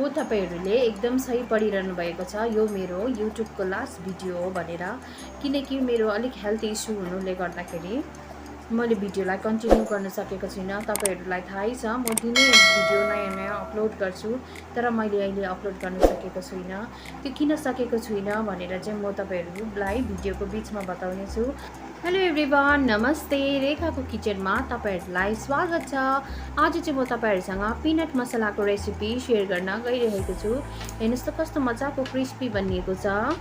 तपाईहरुले एकदम सही पढिरहनु भएको छ। यो मेरो YouTube को लास्ट भिडियो हो भनेर, किनकि मेरो अलिक हेल्थ इस्यु हुनुले गर्दाखेरि मैले भिडियोलाई कन्टिन्यू गर्न सकेको छैन। तपाईहरुलाई थाहै छ म दिनै भिडियो नयाँ अपलोड गर्छु, तर मैले अहिले अपलोड गर्न सकेको छुइनँ। त्यो किन सकेको छुइनँ भनेर चाहिँ म तपाईहरुलाई भिडियोको बीचमा बताउने छु। हेलो एभ्रिवान, नमस्ते। रेखा को किचन में तपाईहरुलाई स्वागत छ। आज चाहिँ म तपाईहरुसँग पिनट मसला को रेसिपी शेयर गर्न गइरहेको छु। हेर्नुस् त कस्तो मजाको क्रिस्पी बनिएको छ।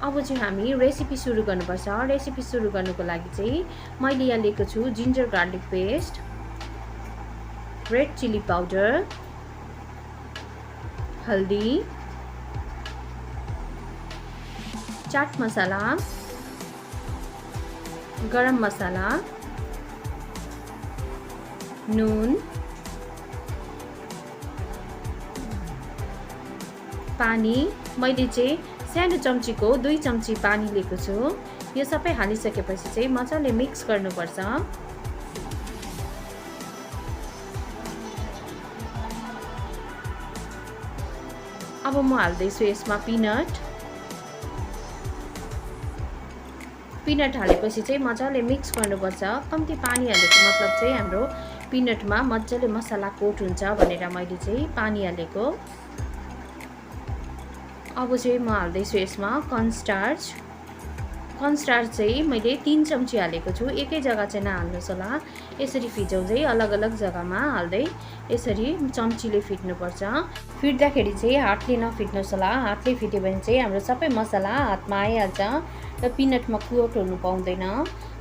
अब चाहिँ हामी रेसिपी सुरु गर्नुपर्छ। रेसिपी सुरु गर्नुको लागि चाहिँ मैले यहाँ लिएको छु ginger garlic paste, red chilli powder, हल्दी, चाट मसाला, गरम मसाला, नुन, पानी। मैले चाहिँ सानो चम्चीको 2 चम्ची पानी लिएको छु। यो सबै हालिसकेपछि चाहिँ मजाले मिक्स गर्नुपर्छ। अब म हाल्दैछु यसमा पिनट हालेपछि चाहिँ मजाले मिक्स गर्नुपर्छ। कम्ती पानी हालेको मतलब चाहिँ हाम्रो पिनटमा मजाले मसला कोट हुन्छ भनेर मैले चाहिँ पानी हालेको। अब चाहिँ म हाल्दैछु यसमा कर्नस्टार्च चाहिँ मैले 3 चम्ची हालेको छु। एकै जग्गा चाहिँ नहाल्नुहोस् होला, यसरी फिजाउँदै अलग अलग जग्गामा हाल्दै यसरी चम्चीले फिट्नुपर्छ। फिट्दाखेरि चाहिँ हातले नफिट्नुहोस् होला, हातले फिट्यो भने चाहिँ हाम्रो सबै मसला हातमा आइहाल्छ र पिनटमा कोट हुनु पाउँदैन।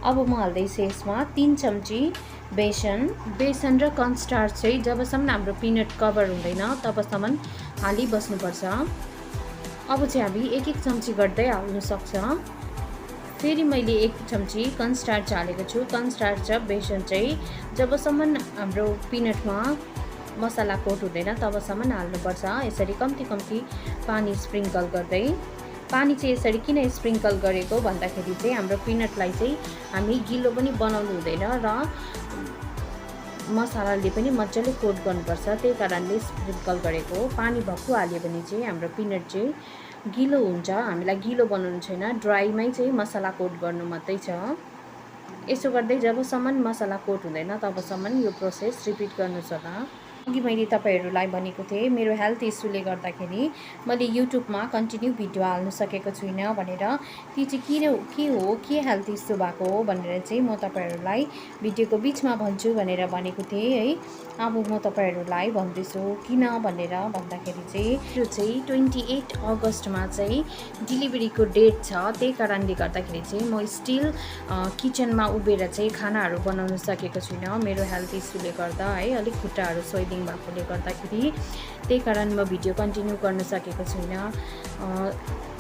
अब म हाल्दैछु यसमा 3 चम्ची बेसन र कर्नस्टार्च चाहिँ जबसम्म हाम्रो पिनट कभर हुँदैन तबसम्म हालिबस्नुपर्छ। अब चाहिँ हामी एक चम्ची गर्दै हाल्नु सक्छ। फेरि मैले 1 चम्ची कर्नस्टार्च हालेको छु। कर्नस्टार्च र बेसन चाहिँ जबसम्म हाम्रो पिनटमा मसला कोट हुँदैन तबसम्म हाल्नुपर्छ। यसरी कम्ती पानी स्प्रिङ्कल गर्दै। पानी चाहिँ यसरी किन स्प्रिङ्कल गरेको भन्दाखेरि चाहिँ हाम्रो पिनटलाई चाहिँ हामी गिलो पनि बनाउनु हुँदैन र मसलाले पनि मजाले कोट गर्नुपर्छ, त्यही कारणले स्प्रिङ्कल गरेको। पानी भक्कु हाल्यो भने चाहिँ हाम्रो पिनट चाहिँ गिलो हुन्छ। हामीलाई गिलो बनाउनु छैन, ड्राईमै चाहिँ मसला कोट गर्नु मात्रै छ। यसो गर्दै जबसम्म मसला कोट हुँदैन तबसम्म यो प्रोसेस रिपिट गर्नुहोस् होला। अघि मैले तपाईहरुलाई भनेको थिएँ मेरो हेल्थ इस्युले गर्दाखेरि मैले युट्युबमा कन्टिन्यू भिडियो हाल्न सकेको छुइनँ भनेर। त्यो चाहिँ के हेल्थ इस्यु भएको हो भनेर चाहिँ म तपाईहरुलाई भिडियोको बीचमा भन्छु भनेर भनेको थिएँ है। अब म तपाईहरुलाई भन्दैछु किन भनेर भन्दाखेरि चाहिँ यो चाहिँ 28 अगस्टमा चाहिँ डेलिभरीको डेट छ। त्यही कारणले गर्दाखेरि चाहिँ म स्टिल किचनमा उभिएर चाहिँ खानाहरू बनाउन सकेको छुइनँ मेरो हेल्थ इस्युले गर्दा है। अलिक खुट्टाहरू स्वेलिङ भएकोले गर्दाखेरि त्यही कारण म भिडियो कन्टिन्यू गर्न सकेको छुइनँ।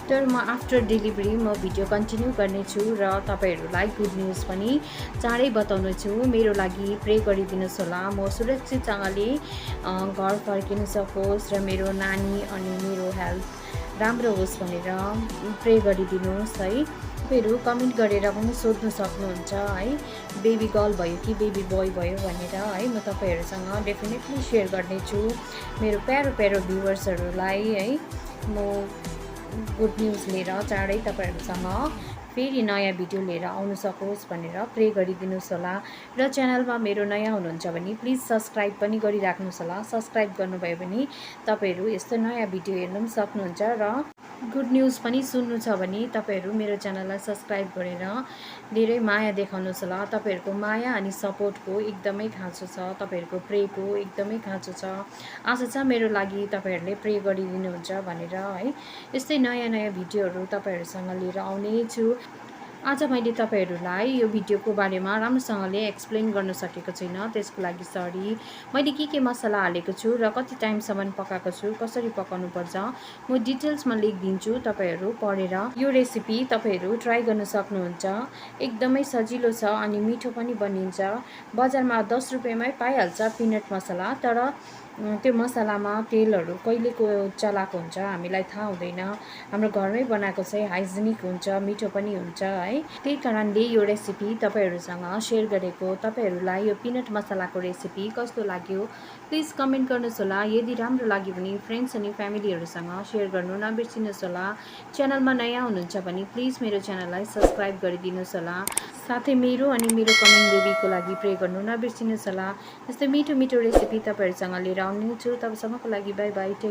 तर म आफ्टर डेलिभरी म भिडियो कन्टिन्यू गर्नेछु र तपाईहरुलाई गुड न्युज पनि चाँडै बताउने छु। मेरो लागि प्रे गरिदिनुहोस् होला, म सुरक्षितसँगले घर फर्किन सकोस् र मेरो नानी अनि मेरो हेल्थ राम्रो होस् भनेर प्रे गरिदिनुहोस् है। तपाईहरु कमेन्ट गरेर पनि सोध्न सक्नुहुन्छ है, बेबी गर्ल भयो कि बेबी बोय भयो भनेर है। म तपाईहरुसँग डेफिनेटली शेयर गर्नेछु मेरो प्यारो भ्युअर्सहरुलाई है। म गुड न्युज लिएर चाँडै तपाईहरुसँग फेरि नयाँ भिडियो लिएर आउन सकोस् भनेर प्रे गरिदिनुहोस् होला। र च्यानलमा मेरो नयाँ हुनुहुन्छ भने प्लिज सब्स्क्राइब पनि गरिराख्नुहोस् होला। सब्स्क्राइब गर्नुभयो भने तपाईहरु यस्तो नयाँ भिडियो हेर्न पनि सक्नुहुन्छ र गुड न्युज पनि सुन्नु छ भने तपाईहरु मेरो च्यानललाई सब्स्क्राइब गरेर धेरै माया देखाउनुहोस् होला। तपाईहरुको माया अनि सपोर्टको एकदमै खाँचो छ, तपाईहरुको प्रेको एकदमै खाँचो छ। आशा छ मेरो लागि तपाईहरुले प्रे गरिदिनुहुन्छ भनेर है। यस्तै नयाँ भिडियोहरू तपाईहरुसँग लिएर आउने छु। आज मैले तपाईहरुलाई यो भिडियोको बारेमा राम्रोसँगले एक्सप्लेन गर्न सकेको छैन, त्यसको लागि सरी। मैले के मसला हालेको छु र कति टाइमसम्म पकाएको छु, कसरी पकाउनु पर्छ म डिटेल्समा लेखिदिन्छु। तपाईहरु पढेर यो रेसिपी तपाईहरु ट्राई गर्न सक्नुहुन्छ। एकदमै सजिलो छ अनि मिठो पनि बनिन्छ। बजारमा 10 रुपैयाँमै पाइहाल्छ पिनट मसला, तर त्यो मसलामा तेलहरू कहिलेको चलाएको हुन्छ हामीलाई थाहा हुँदैन। हाम्रो घरमै बनाएको चाहिँ हाइजेनिक हुन्छ, मिठो पनि हुन्छ है। त्यही कारणले यो रेसिपी तपाईँहरूसँग सेयर गरेको। तपाईँहरूलाई यो पिनट मसलाको रेसिपी कस्तो लाग्यो प्लिज कमेन्ट गर्नुहोस् होला। यदि राम्रो लाग्यो भने फ्रेन्ड्स अनि फ्यामिलीहरूसँग सेयर गर्नु नबिर्सिनुहोस् होला। च्यानलमा नयाँ हुनुहुन्छ भने प्लिज मेरो च्यानललाई सब्सक्राइब गरिदिनुहोस् होला। साथै मेरो अनि मेरो कमिङ बेबीको लागि प्रे गर्नु नबिर्सिनुहोस् होला। यस्तै मिठो मिठो रेसिपी तपाईँहरूसँग लिएर आउने छु। तबसम्मको लागि बाई बाई।